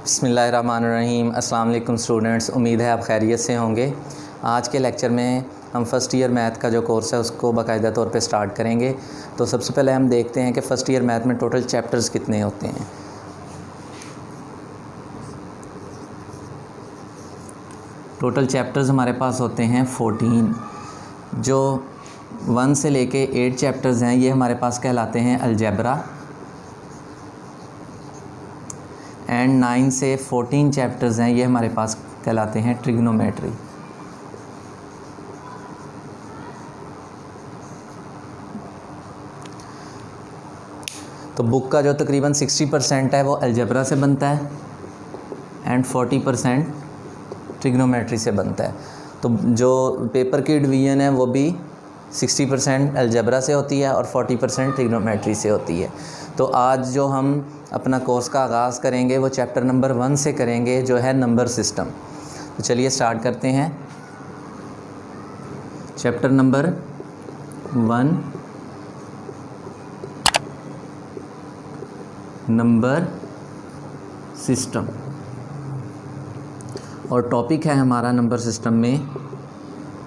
बिस्मिल्लाहिर्रहमानिर्रहीम। अस्सलाम वालेकुम स्टूडेंट्स, उम्मीद है आप खैरियत से होंगे। आज के लेक्चर में हम फ़र्स्ट ईयर मैथ का जो कोर्स है उसको बाकायदा तौर पे स्टार्ट करेंगे। तो सबसे पहले हम देखते हैं कि फ़र्स्ट ईयर मैथ में टोटल चैप्टर्स कितने होते हैं। टोटल चैप्टर्स हमारे पास होते हैं 14। जो 1 से लेके 8 चैप्टर्स हैं ये हमारे पास कहलाते हैं अलजेब्रा, एंड 9 से 14 चैप्टर्स हैं ये हमारे पास कहलाते हैं ट्रिग्नोमेट्री। तो बुक का जो तकरीबन 60% है वो अलजेब्रा से बनता है एंड 40% ट्रिग्नोमेट्री से बनता है। तो जो पेपर की डिवीज़न है वो भी 60% अलजेब्रा से होती है और 40% ट्रिग्नोमेट्री से होती है। तो आज जो हम अपना कोर्स का आगाज़ करेंगे वो चैप्टर नंबर 1 से करेंगे, जो है नंबर सिस्टम। तो चलिए स्टार्ट करते हैं। चैप्टर नंबर 1, नंबर सिस्टम, और टॉपिक है हमारा नंबर सिस्टम में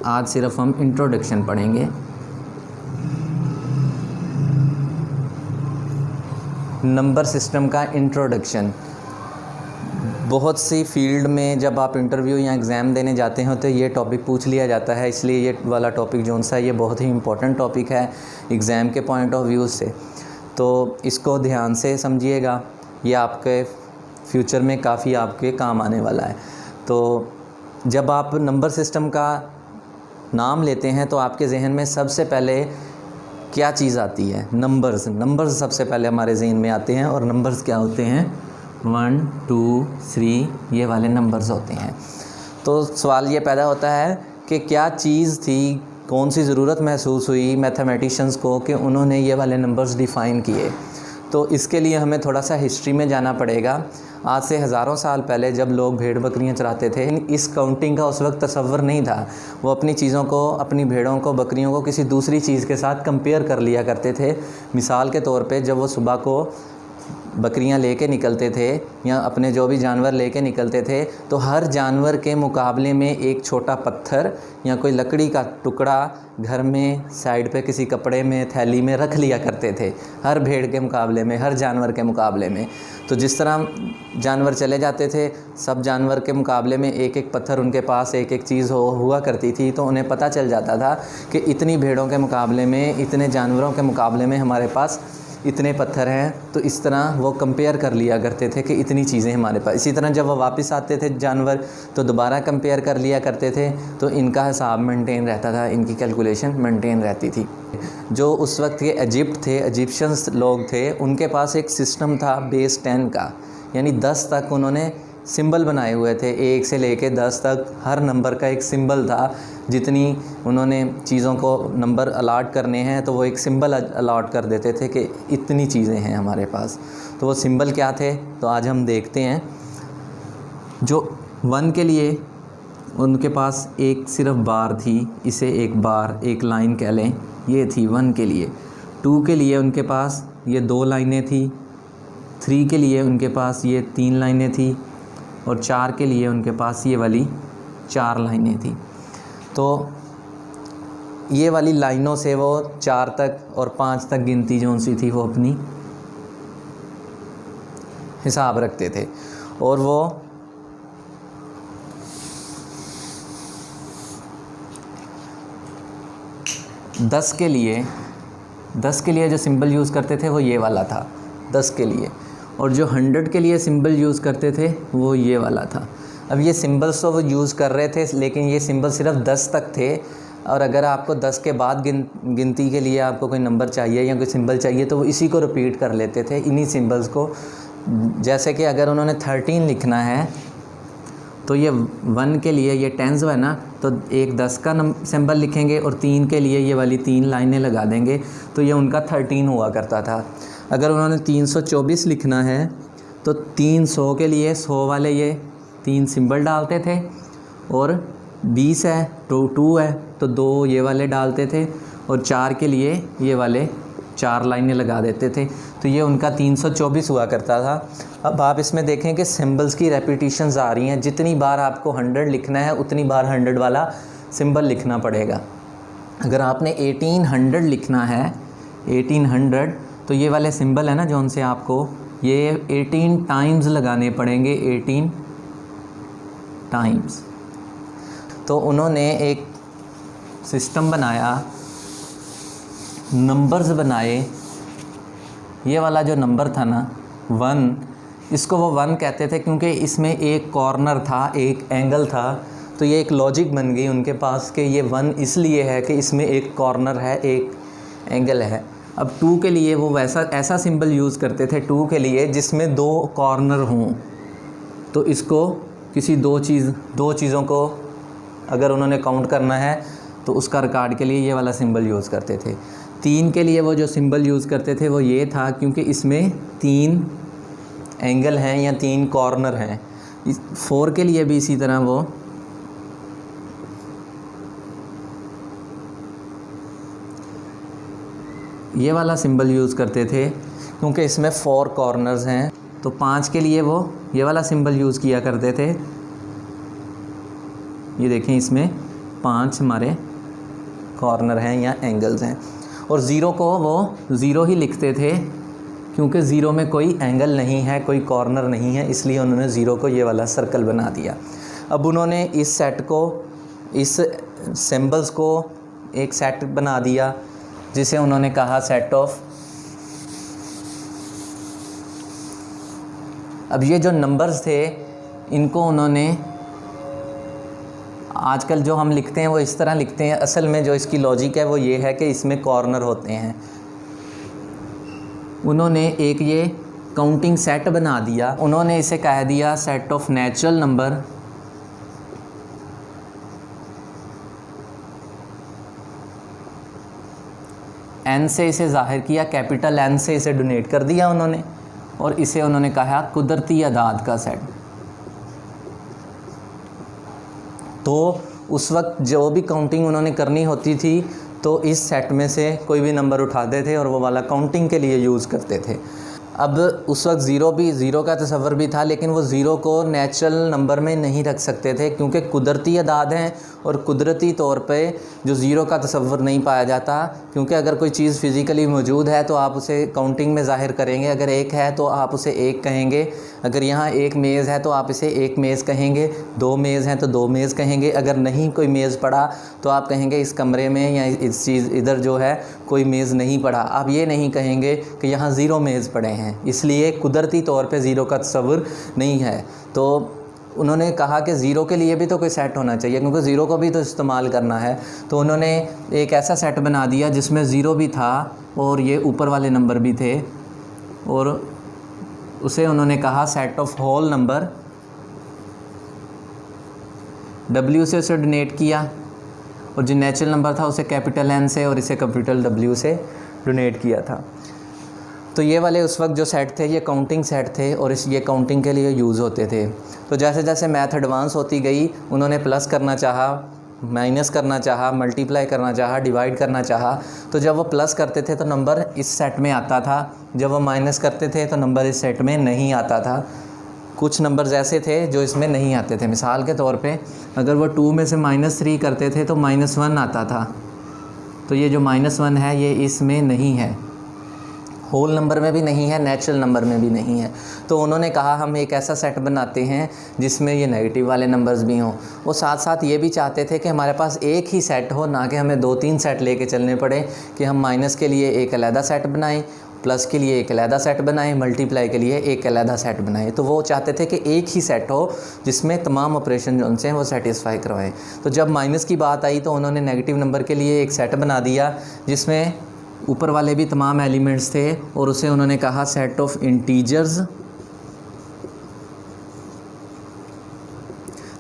आज सिर्फ हम इंट्रोडक्शन पढ़ेंगे। नंबर सिस्टम का इंट्रोडक्शन। बहुत सी फील्ड में जब आप इंटरव्यू या एग्ज़ाम देने जाते हो तो ये टॉपिक पूछ लिया जाता है, इसलिए ये वाला टॉपिक जो सा है ये बहुत ही इम्पोर्टेंट टॉपिक है एग्ज़ाम के पॉइंट ऑफ व्यू से। तो इसको ध्यान से समझिएगा, ये आपके फ्यूचर में काफ़ी आपके काम आने वाला है। तो जब आप नंबर सिस्टम का नाम लेते हैं तो आपके जहन में सबसे पहले क्या चीज़ आती है? नंबर्स सबसे पहले हमारे जहन में आते हैं। और नंबर्स क्या होते हैं? 1, 2, 3 ये वाले नंबर्स होते हैं। तो सवाल ये पैदा होता है कि क्या चीज़ थी, कौन सी ज़रूरत महसूस हुई मैथमेटिशियंस को कि उन्होंने ये वाले नंबर्स डिफ़ाइन किए। तो इसके लिए हमें थोड़ा सा हिस्ट्री में जाना पड़ेगा। आज से हज़ारों साल पहले जब लोग भेड़ बकरियां चराते थे, इस काउंटिंग का उस वक्त तसव्वुर नहीं था। वो अपनी चीज़ों को, अपनी भेड़ों को, बकरियों को किसी दूसरी चीज़ के साथ कंपेयर कर लिया करते थे। मिसाल के तौर पे जब वो सुबह को बकरियां लेके निकलते थे या अपने जो भी जानवर लेके निकलते थे तो हर जानवर के मुकाबले में एक छोटा पत्थर या कोई लकड़ी का टुकड़ा घर में साइड पे किसी कपड़े में, थैली में रख लिया करते थे, हर भेड़ के मुकाबले में, हर जानवर के मुकाबले में। तो जिस तरह जानवर चले जाते थे, सब जानवर के मुकाबले में एक एक पत्थर उनके पास एक एक चीज़ हुआ करती थी, तो उन्हें पता चल जाता था कि इतनी भेड़ों के मुकाबले में, इतने जानवरों के मुकाबले में हमारे पास इतने पत्थर हैं। तो इस तरह वो कंपेयर कर लिया करते थे कि इतनी चीज़ें हमारे पास। इसी तरह जब वो वापस आते थे जानवर तो दोबारा कंपेयर कर लिया करते थे, तो इनका हिसाब मेंटेन रहता था, इनकी कैलकुलेशन मेंटेन रहती थी। जो उस वक्त के इजिप्शियंस लोग थे, उनके पास एक सिस्टम था बेस 10 का, यानी 10 तक उन्होंने सिंबल बनाए हुए थे। 1 से लेके 10 तक हर नंबर का एक सिंबल था। जितनी उन्होंने चीज़ों को नंबर अलाट करने हैं तो वो एक सिंबल अलाट कर देते थे कि इतनी चीज़ें हैं हमारे पास। तो वो सिंबल क्या थे तो आज हम देखते हैं। जो 1 के लिए उनके पास एक सिर्फ बार थी, इसे एक बार, एक लाइन कह लें, ये थी 1 के लिए। 2 के लिए उनके पास ये 2 लाइनें थी। 3 के लिए उनके पास ये 3 लाइनें थी। और 4 के लिए उनके पास ये वाली 4 लाइनें थी। तो ये वाली लाइनों से वो 4 तक और 5 तक गिनती जो सी थी वो अपनी हिसाब रखते थे। और वो दस के लिए जो सिंबल यूज़ करते थे वो ये वाला था 10 के लिए। और जो 100 के लिए सिंबल यूज़ करते थे वो ये वाला था। अब ये सिंबल्स तो वो यूज़ कर रहे थे, लेकिन ये सिंबल सिर्फ 10 तक थे। और अगर आपको 10 के बाद गिनती के लिए आपको कोई नंबर चाहिए या कोई सिंबल चाहिए तो वो इसी को रिपीट कर लेते थे, इन्हीं सिंबल्स को। जैसे कि अगर उन्होंने 13 लिखना है तो ये 1 के लिए ये टेंस है ना, तो एक 10 का सिंबल लिखेंगे और 3 के लिए ये वाली 3 लाइनें लगा देंगे, तो ये उनका 13 हुआ करता था। अगर उन्होंने 324 लिखना है तो 300 के लिए 100 वाले ये 3 सिंबल डालते थे। और 20 है तो 2 है तो 2 ये वाले डालते थे। और 4 के लिए ये वाले 4 लाइनें लगा देते थे, तो ये उनका 324 हुआ करता था। अब आप इसमें देखें कि सिंबल्स की रेपिटिशंस आ रही हैं, जितनी बार आपको 100 लिखना है उतनी बार 100 वाला सिंबल लिखना पड़ेगा। अगर आपने 1800 लिखना है, 1800, तो ये वाले सिंबल है ना जो उनसे आपको ये 18 टाइम्स लगाने पड़ेंगे, 18 टाइम्स। तो उन्होंने एक सिस्टम बनाया, नंबर्स बनाए। ये वाला जो नंबर था ना 1, इसको वो 1 कहते थे क्योंकि इसमें एक कॉर्नर था, एक एंगल था। तो ये एक लॉजिक बन गई उनके पास कि ये 1 इसलिए है कि इसमें एक कॉर्नर है, एक एंगल है। अब 2 के लिए वो ऐसा सिंबल यूज़ करते थे 2 के लिए जिसमें 2 कॉर्नर हों। तो इसको किसी दो चीज़ों को अगर उन्होंने काउंट करना है तो उसका रिकॉर्ड के लिए ये वाला सिंबल यूज़ करते थे। 3 के लिए वो जो सिंबल यूज़ करते थे वो ये था क्योंकि इसमें 3 एंगल हैं या 3 कॉर्नर हैं। 4 के लिए भी इसी तरह वो ये वाला सिंबल यूज़ करते थे क्योंकि इसमें 4 कॉर्नर्स हैं। तो 5 के लिए वो ये वाला सिंबल यूज़ किया करते थे। ये देखें इसमें 5 हमारे कॉर्नर हैं या एंगल्स हैं। और 0 को वो 0 ही लिखते थे क्योंकि 0 में कोई एंगल नहीं है, कोई कॉर्नर नहीं है, इसलिए उन्होंने 0 को ये वाला सर्कल बना दिया। अब उन्होंने इस सेट को, इस सिंबल्स को एक सेट बना दिया जिसे उन्होंने कहा सेट ऑफ। अब ये जो नंबर्स थे इनको उन्होंने, आजकल जो हम लिखते हैं वो इस तरह लिखते हैं, असल में जो इसकी लॉजिक है वो ये है कि इसमें कॉर्नर होते हैं। उन्होंने एक ये काउंटिंग सेट बना दिया, उन्होंने इसे कह दिया set of natural number. N से इसे ज़ाहिर किया, कैपिटल एन से इसे डोनेट कर दिया उन्होंने, और इसे उन्होंने कहा कुदरती अदाद का सेट। तो उस वक्त जो भी काउंटिंग उन्होंने करनी होती थी तो इस सेट में से कोई भी नंबर उठाते थे और वो वाला काउंटिंग के लिए यूज़ करते थे। अब उस वक्त ज़ीरो का तसव्वुर भी था, लेकिन वो ज़ीरो को नेचुरल नंबर में नहीं रख सकते थे क्योंकि कुदरती अदाद हैं और कुदरती तौर पे जो ज़ीरो का तसव्वुर नहीं पाया जाता, क्योंकि अगर कोई चीज़ फ़िज़िकली मौजूद है तो आप उसे काउंटिंग में ज़ाहिर करेंगे। अगर 1 है तो आप उसे 1 कहेंगे, अगर यहाँ 1 मेज़ है तो आप इसे 1 मेज़ कहेंगे, 2 मेज़ हैं तो 2 मेज़ कहेंगे, अगर नहीं कोई मेज़ पड़ा तो आप कहेंगे इस कमरे में या इस चीज़ इधर जो है कोई मेज़ नहीं पड़ा। आप ये नहीं कहेंगे कि यहाँ 0 मेज़ पड़े हैं, इसलिए कुदरती तौर पे ज़ीरो का तसव्वुर नहीं है। तो उन्होंने कहा कि ज़ीरो के लिए भी तो कोई सेट होना चाहिए क्योंकि ज़ीरो को भी तो इस्तेमाल करना है। तो उन्होंने एक ऐसा सेट बना दिया जिसमें ज़ीरो भी था और ये ऊपर वाले नंबर भी थे, और उसे उन्होंने कहा set of whole number. W से उसे डोनेट किया और जो नेचुरल नंबर था उसे कैपिटल N से और इसे कैपिटल W से डोनेट किया था। तो ये वाले उस वक्त जो सेट थे ये काउंटिंग सेट थे और ये काउंटिंग के लिए यूज़ होते थे। तो जैसे जैसे मैथ एडवांस होती गई, उन्होंने प्लस करना चाहा, माइनस करना चाहा, मल्टीप्लाई करना चाहा, डिवाइड करना चाहा। तो जब वो प्लस करते थे तो नंबर इस सेट में आता था, जब वो माइनस करते थे तो नंबर इस सेट में नहीं आता था। कुछ नंबर्स ऐसे थे जो इसमें नहीं आते थे। मिसाल के तौर पे अगर वो 2 में से -3 करते थे तो -1 आता था। तो ये जो -1 है ये इसमें नहीं है, होल नंबर में भी नहीं है, नेचुरल नंबर में भी नहीं है। तो उन्होंने कहा हम एक ऐसा सेट बनाते हैं जिसमें ये नेगेटिव वाले नंबर्स भी हों। वो साथ साथ ये भी चाहते थे कि हमारे पास एक ही सेट हो, ना कि हमें 2-3 सेट लेके चलने पड़े, कि हम माइनस के लिए एक अलहदा सेट बनाएं, प्लस के लिए एक अलहदा सेट बनाएं, मल्टीप्लाई के लिए एक अलहदा सेट बनाएं। तो वो चाहते थे कि एक ही सेट हो जिसमें तमाम ऑपरेशन जो उनसे वो सेटिस्फाई करवाएं। तो जब माइनस की बात आई तो उन्होंने नेगेटिव नंबर के लिए एक सेट बना दिया जिसमें ऊपर वाले भी तमाम एलिमेंट्स थे और उसे उन्होंने कहा सेट ऑफ इंटीजर्स।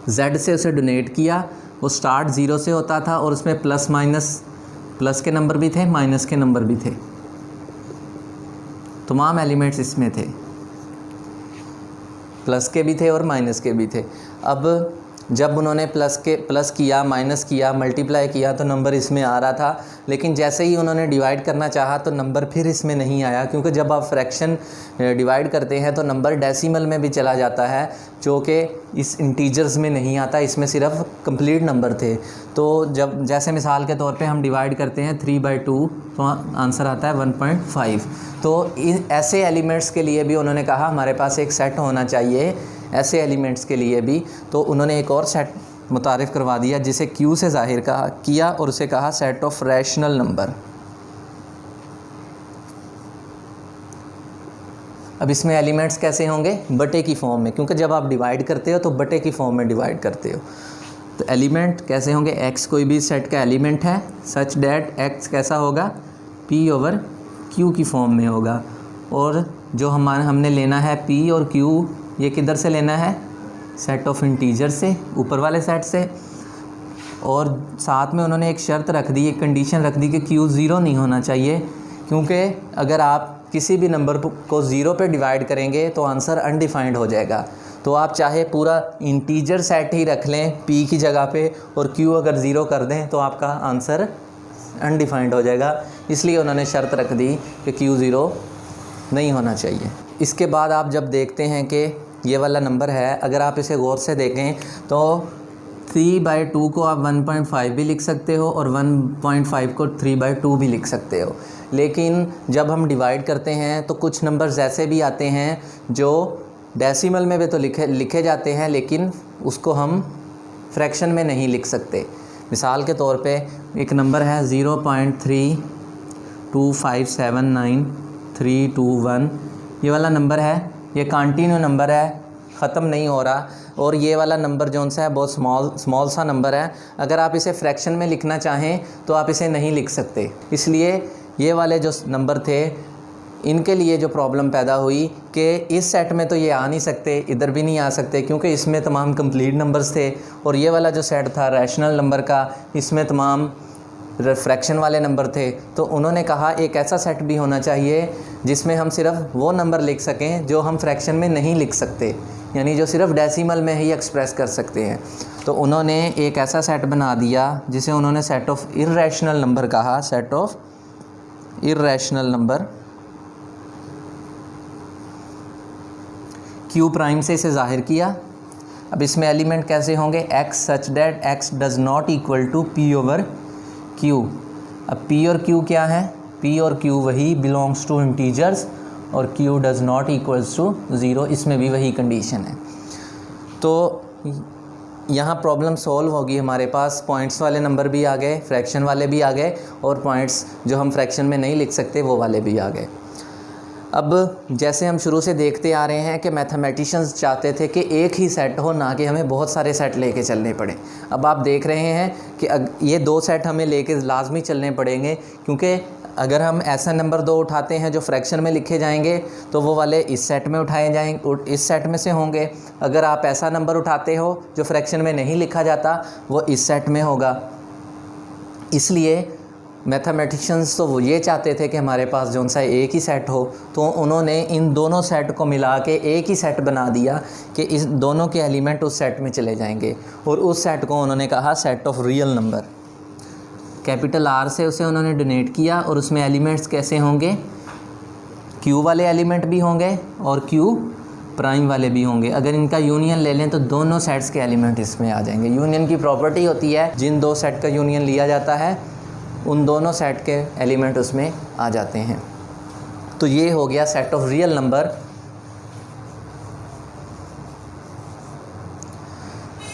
Z से उसे डोनेट किया, वो स्टार्ट 0 से होता था और उसमें प्लस माइनस, प्लस के नंबर भी थे, माइनस के नंबर भी थे, तमाम एलिमेंट्स इसमें थे, प्लस के भी थे और माइनस के भी थे। अब जब उन्होंने प्लस किया, माइनस किया, मल्टीप्लाई किया तो नंबर इसमें आ रहा था, लेकिन जैसे ही उन्होंने डिवाइड करना चाहा तो नंबर फिर इसमें नहीं आया, क्योंकि जब आप फ्रैक्शन डिवाइड करते हैं तो नंबर डेसिमल में भी चला जाता है, जो कि इस इंटीजर्स में नहीं आता, इसमें सिर्फ कंप्लीट नंबर थे। तो जब जैसे मिसाल के तौर पे हम डिवाइड करते हैं 3/2 तो आंसर आता है 1.5। तो ऐसे एलिमेंट्स के लिए भी उन्होंने कहा हमारे पास एक सेट होना चाहिए, ऐसे एलिमेंट्स के लिए भी। तो उन्होंने एक और सेट मुतारिफ़ करवा दिया जिसे Q से ज़ाहिर किया और उसे कहा सेट ऑफ रैशनल नंबर। अब इसमें एलिमेंट्स कैसे होंगे? बटे की फॉर्म में, क्योंकि जब आप डिवाइड करते हो तो बटे की फॉर्म में डिवाइड करते हो। तो एलिमेंट कैसे होंगे? x कोई भी सेट का एलिमेंट है सच डैट x कैसा होगा? P/Q की फॉर्म में होगा। और जो हमने लेना है P और Q, ये किधर से लेना है? सेट ऑफ इंटीजर से, ऊपर वाले सेट से। और साथ में उन्होंने एक शर्त रख दी, एक कंडीशन रख दी कि Q 0 नहीं होना चाहिए, क्योंकि अगर आप किसी भी नंबर को 0 पे डिवाइड करेंगे तो आंसर अनडिफाइंड हो जाएगा। तो आप चाहे पूरा इंटीजर सेट ही रख लें P की जगह पे और Q अगर 0 कर दें तो आपका आंसर अनडिफाइंड हो जाएगा। इसलिए उन्होंने शर्त रख दी कि Q 0 नहीं होना चाहिए। इसके बाद आप जब देखते हैं कि ये वाला नंबर है, अगर आप इसे गौर से देखें तो 3/2 को आप 1.5 भी लिख सकते हो और 1.5 को 3/2 भी लिख सकते हो। लेकिन जब हम डिवाइड करते हैं तो कुछ नंबर्स ऐसे भी आते हैं जो डेसिमल में भी तो लिखे जाते हैं, लेकिन उसको हम फ्रैक्शन में नहीं लिख सकते। मिसाल के तौर पे एक नंबर है 0.32579321, ये वाला नंबर है, ये कंटिन्यू नंबर है, ख़त्म नहीं हो रहा। और ये वाला नंबर जो सा है बहुत स्मॉल सा नंबर है। अगर आप इसे फ्रैक्शन में लिखना चाहें तो आप इसे नहीं लिख सकते। इसलिए ये वाले जो नंबर थे इनके लिए जो प्रॉब्लम पैदा हुई कि इस सेट में तो ये आ नहीं सकते, इधर भी नहीं आ सकते, क्योंकि इसमें तमाम कंप्लीट नंबर्स थे। और ये वाला जो सेट था रैशनल नंबर का, इसमें तमाम फ्रैक्शन वाले नंबर थे। तो उन्होंने कहा एक ऐसा सेट भी होना चाहिए जिसमें हम सिर्फ वो नंबर लिख सकें जो हम फ्रैक्शन में नहीं लिख सकते, यानी जो सिर्फ डेसिमल में ही एक्सप्रेस कर सकते हैं। तो उन्होंने एक ऐसा सेट बना दिया जिसे उन्होंने सेट ऑफ इर्रेशनल नंबर कहा, set of irrational number. Q prime से इसे ज़ाहिर किया। अब इसमें एलिमेंट कैसे होंगे? x such that x does not equal to P/Q। अब P और Q क्या है? P और Q वही बिलोंग्स टू इंटीजर्स और Q does not equals to 0, इसमें भी वही कंडीशन है। तो यहाँ प्रॉब्लम सॉल्व होगी हमारे पास। पॉइंट्स वाले नंबर भी आ गए, फ्रैक्शन वाले भी आ गए, और पॉइंट्स जो हम फ्रैक्शन में नहीं लिख सकते वो वाले भी आ गए। अब जैसे हम शुरू से देखते आ रहे हैं कि मैथमेटिशियंस चाहते थे कि एक ही सेट हो, ना कि हमें बहुत सारे सेट लेके चलने पड़े। अब आप देख रहे हैं कि ये 2 सेट हमें लेके लाजमी चलने पड़ेंगे, क्योंकि अगर हम ऐसा नंबर 2 उठाते हैं जो फ्रैक्शन में लिखे जाएंगे तो वो वाले इस सेट में उठाए जाएंगे, इस सेट में से होंगे। अगर आप ऐसा नंबर उठाते हो जो फ्रैक्शन में नहीं लिखा जाता, वो इस सेट में होगा। इसलिए मैथमेटिशियंस तो वो ये चाहते थे कि हमारे पास जो सा एक ही सेट हो, तो उन्होंने इन दोनों सेट को मिला के एक ही सेट बना दिया कि इस दोनों के एलिमेंट उस सेट में चले जाएंगे, और उस सेट को उन्होंने कहा set of real number. Capital R से उसे उन्होंने डोनेट किया, और उसमें एलिमेंट्स कैसे होंगे? Q वाले एलिमेंट भी होंगे और Q प्राइम वाले भी होंगे। अगर इनका यूनियन ले लें तो दोनों सेट्स के एलिमेंट इसमें आ जाएंगे। यूनियन की प्रॉपर्टी होती है जिन 2 सेट का यूनियन लिया जाता है उन दोनों सेट के एलिमेंट उसमें आ जाते हैं। तो ये हो गया सेट ऑफ रियल नंबर।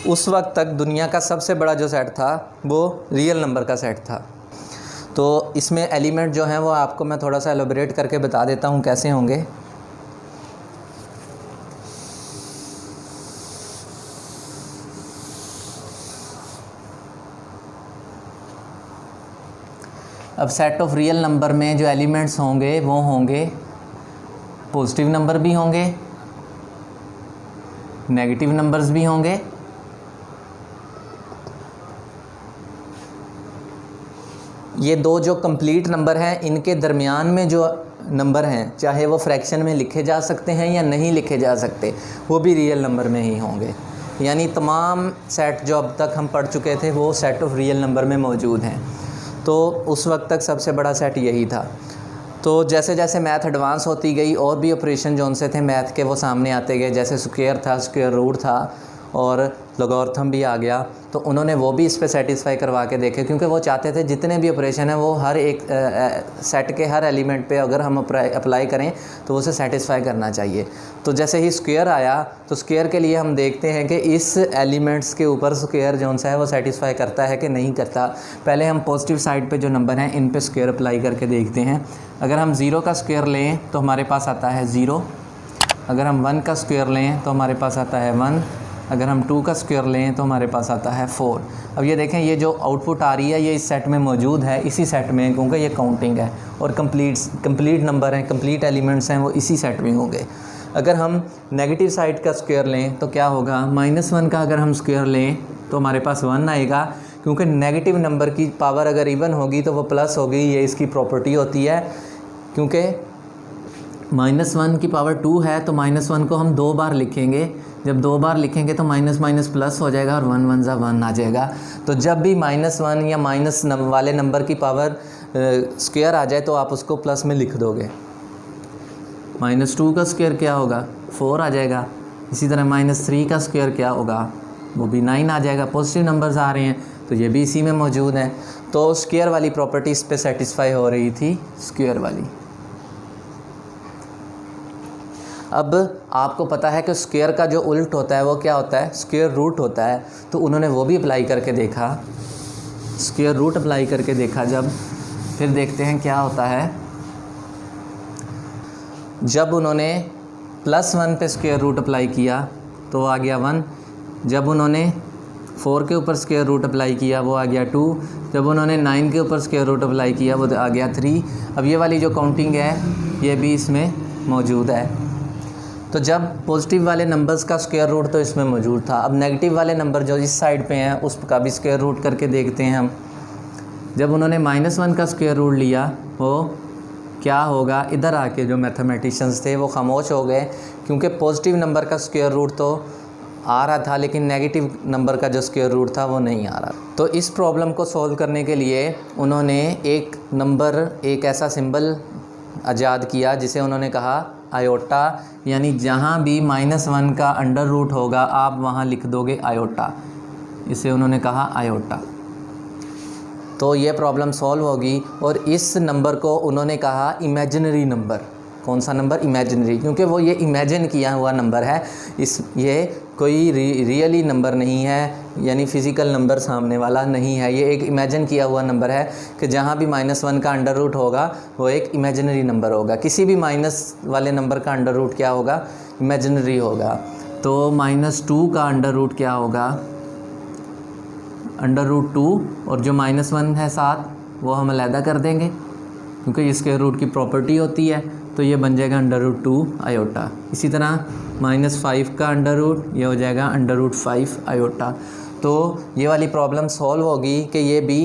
उस वक्त तक दुनिया का सबसे बड़ा जो सेट था वो रियल नंबर का सेट था। तो इसमें एलिमेंट जो हैं वो आपको मैं थोड़ा सा एलोबरेट करके बता देता हूँ कैसे होंगे। अब सेट ऑफ रियल नंबर में जो एलिमेंट्स होंगे वो होंगे पॉजिटिव नंबर भी होंगे, नेगेटिव नंबर्स भी होंगे, ये 2 जो कंप्लीट नंबर हैं इनके दरमियान में जो नंबर हैं चाहे वो फ्रैक्शन में लिखे जा सकते हैं या नहीं लिखे जा सकते, वो भी रियल नंबर में ही होंगे। यानी तमाम सेट जो अब तक हम पढ़ चुके थे वो सेट ऑफ रियल नंबर में मौजूद हैं। तो उस वक्त तक सबसे बड़ा सेट यही था। तो जैसे जैसे मैथ एडवांस होती गई और भी ऑपरेशन जो उनसे थे मैथ के वो सामने आते गए, जैसे स्क्वायर था, स्क्वायर रूट था और लॉगरिथम भी आ गया, तो उन्होंने वो भी इस पे सेटिस्फाई करवा के देखे, क्योंकि वो चाहते थे जितने भी ऑपरेशन हैं वो हर एक सेट के हर एलिमेंट पे अगर हम अप्लाई करें तो उसे सेटिस्फाई करना चाहिए। तो जैसे ही स्क्वायर आया तो स्क्वायर के लिए हम देखते हैं कि इस एलिमेंट्स के ऊपर स्क्वायर जो सा है वो सेटिस्फाई करता है कि नहीं करता। पहले हम पॉजिटिव साइड पे जो नंबर हैं इन पे स्क्वायर अप्लाई करके देखते हैं। अगर हम 0 का स्क्वायर लें तो हमारे पास आता है 0। अगर हम 1 का स्क्वायर लें तो हमारे पास आता है 1। अगर हम 2 का स्क्वायर लें तो हमारे पास आता है 4। अब ये देखें, ये जो आउटपुट आ रही है ये इस सेट में मौजूद है, इसी सेट में, क्योंकि ये काउंटिंग है और कंप्लीट नंबर हैं, कंप्लीट एलिमेंट्स हैं, वो इसी सेट में होंगे। अगर हम नेगेटिव साइड का स्क्वायर लें तो क्या होगा, -1 का अगर हम स्क्वायर लें तो हमारे पास 1 आएगा, क्योंकि नेगेटिव नंबर की पावर अगर इवन होगी तो वो प्लस होगी, ये इसकी प्रॉपर्टी होती है। क्योंकि -1 की पावर 2 है तो -1 को हम 2 बार लिखेंगे, जब 2 बार लिखेंगे तो माइनस माइनस प्लस हो जाएगा और 1 1 1 आ जाएगा। तो जब भी -1 या माइनस वाले नंबर की पावर स्क्वायर आ जाए तो आप उसको प्लस में लिख दोगे। -2 का स्क्वायर क्या होगा, 4 आ जाएगा। इसी तरह -3 का स्क्वायर क्या होगा, वो भी 9 आ जाएगा। पॉजिटिव नंबर्स आ रहे हैं तो ये भी इसी में मौजूद हैं। तो स्क्वायर वाली प्रॉपर्टी इस पे सेटिस्फाई हो रही थी, स्क्वायर वाली। अब आपको पता है कि स्क्वायर का जो उल्ट होता है वो क्या होता है, स्क्वायर रूट होता है। तो उन्होंने वो भी अप्लाई करके देखा, स्क्वायर रूट अप्लाई करके देखा जब, फिर देखते हैं क्या होता है। जब उन्होंने +1 पे स्क्वायर रूट अप्लाई किया तो आ गया 1। जब उन्होंने 4 के ऊपर स्क्वायर रूट अप्लाई किया वो आ गया 2। जब उन्होंने 9 के ऊपर स्क्वायर रूट अप्लाई किया वो आ गया 3। अब ये वाली जो काउंटिंग है ये भी इसमें मौजूद है। तो जब पॉजिटिव वाले नंबर्स का स्क्वायर रूट तो इसमें मौजूद था, अब नेगेटिव वाले नंबर जो इस साइड पे हैं उसका भी स्क्वायर रूट करके देखते हैं हम। जब उन्होंने -1 का स्क्वायर रूट लिया वो क्या होगा, इधर आके जो मैथमेटिशियंस थे वो खामोश हो गए, क्योंकि पॉजिटिव नंबर का स्क्वायर रूट तो आ रहा था लेकिन नेगेटिव नंबर का जो स्क्वायर रूट था वो नहीं आ रहा। तो इस प्रॉब्लम को सॉल्व करने के लिए उन्होंने एक ऐसा सिंबल ईजाद किया जिसे उन्होंने कहा आयोटा, यानी जहाँ भी -1 का अंडर रूट होगा आप वहाँ लिख दोगे आयोटा, इसे उन्होंने कहा आयोटा। तो ये प्रॉब्लम सॉल्व होगी। और इस नंबर को उन्होंने कहा इमेजिनरी नंबर। कौन सा नंबर, इमेजिनरी, क्योंकि वो ये इमेजिन किया हुआ नंबर है, ये कोई रियली नंबर नहीं है, यानी फ़िज़िकल नंबर सामने वाला नहीं है, ये एक इमेजिन किया हुआ नंबर है कि जहाँ भी -1 का अंडर रूट होगा वो एक इमेजिनरी नंबर होगा। किसी भी माइनस वाले नंबर का अंडर रूट क्या होगा, इमेजिनरी होगा। तो -2 का अंडर रूट क्या होगा, अंडर रूट 2, और जो -1 है साथ वो हम अलहदा कर देंगे क्योंकि इसके रूट की प्रॉपर्टी होती है, तो ये बन जाएगा अंडर रूट 2 आयोटा। इसी तरह -5 का अंडर रूट ये हो जाएगा अंडर रूट 5 आयोटा। तो ये वाली प्रॉब्लम सॉल्व होगी कि ये भी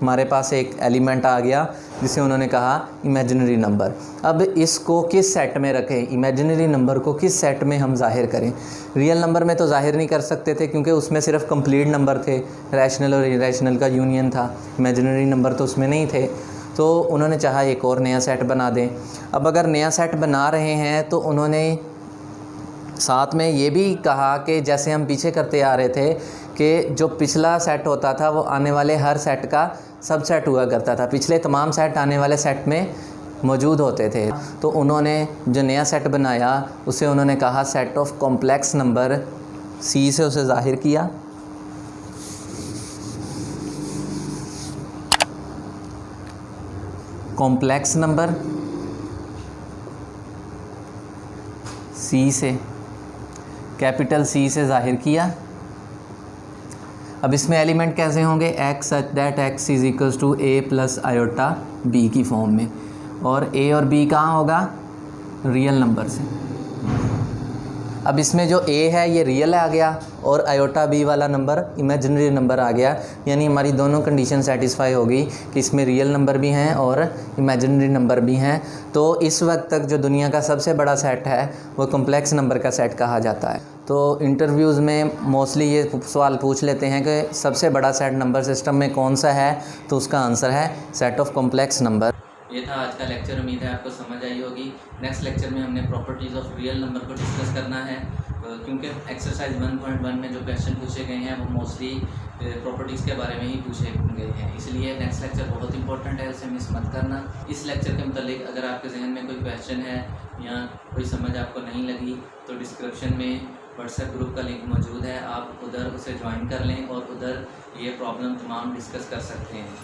हमारे पास एक एलिमेंट आ गया जिसे उन्होंने कहा इमेजिनरी नंबर। अब इसको किस सेट में रखें, इमेजिनरी नंबर को किस सेट में हम जाहिर करें। रियल नंबर में तो जाहिर नहीं कर सकते थे क्योंकि उसमें सिर्फ कंप्लीट नंबर थे, रैशनल और इरेशनल का यूनियन था, इमेजिनरी नंबर तो उसमें नहीं थे। तो उन्होंने चाहा एक और नया सेट बना दें। अब अगर नया सेट बना रहे हैं तो उन्होंने साथ में ये भी कहा कि जैसे हम पीछे करते आ रहे थे कि जो पिछला सेट होता था वो आने वाले हर सेट का सबसेट हुआ करता था, पिछले तमाम सेट आने वाले सेट में मौजूद होते थे। तो उन्होंने जो नया सेट बनाया उसे उन्होंने कहा सेट ऑफ कॉम्प्लेक्स नंबर, सी से उसे ज़ाहिर किया। कॉम्प्लेक्स नंबर सी से, कैपिटल सी से ज़ाहिर किया। अब इसमें एलिमेंट कैसे होंगे, x such that x is equals to a plus iota b की फॉर्म में, और a और b कहाँ होगा, रियल नंबर से। अब इसमें जो a है ये रियल आ गया और आयोटा b वाला नंबर इमेजिनरी नंबर आ गया, यानी हमारी दोनों कंडीशन सेटिस्फाई होगी कि इसमें रियल नंबर भी हैं और इमेजिनरी नंबर भी हैं। तो इस वक्त तक जो दुनिया का सबसे बड़ा सेट है वो कॉम्प्लेक्स नंबर का सेट कहा जाता है। तो इंटरव्यूज़ में मोस्टली ये सवाल पूछ लेते हैं कि सबसे बड़ा सेट नंबर सिस्टम में कौन सा है, तो उसका आंसर है सेट ऑफ कॉम्प्लेक्स नंबर। ये था आज का लेक्चर, उम्मीद है आपको समझ आई होगी। नेक्स्ट लेक्चर में हमने प्रॉपर्टीज़ ऑफ रियल नंबर को डिस्कस करना है, क्योंकि एक्सरसाइज 1.1 में जो क्वेश्चन पूछे गए हैं वो मोस्टली प्रॉपर्टीज़ के बारे में ही पूछे गए हैं, इसलिए नेक्स्ट लेक्चर बहुत इंपॉर्टेंट है, उसे मिस मत करना। इस लेक्चर के मुतालिक अगर आपके जहन में कोई क्वेश्चन है या कोई समझ आपको नहीं लगी तो डिस्क्रिप्शन में व्हाट्सएप ग्रुप का लिंक मौजूद है, आप उधर उसे ज्वाइन कर लें और उधर ये प्रॉब्लम तमाम डिस्कस कर सकते हैं।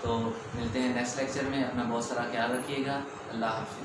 तो मिलते हैं नेक्स्ट लेक्चर में, अपना बहुत सारा ख्याल रखिएगा। अल्लाह हाफ़िज़।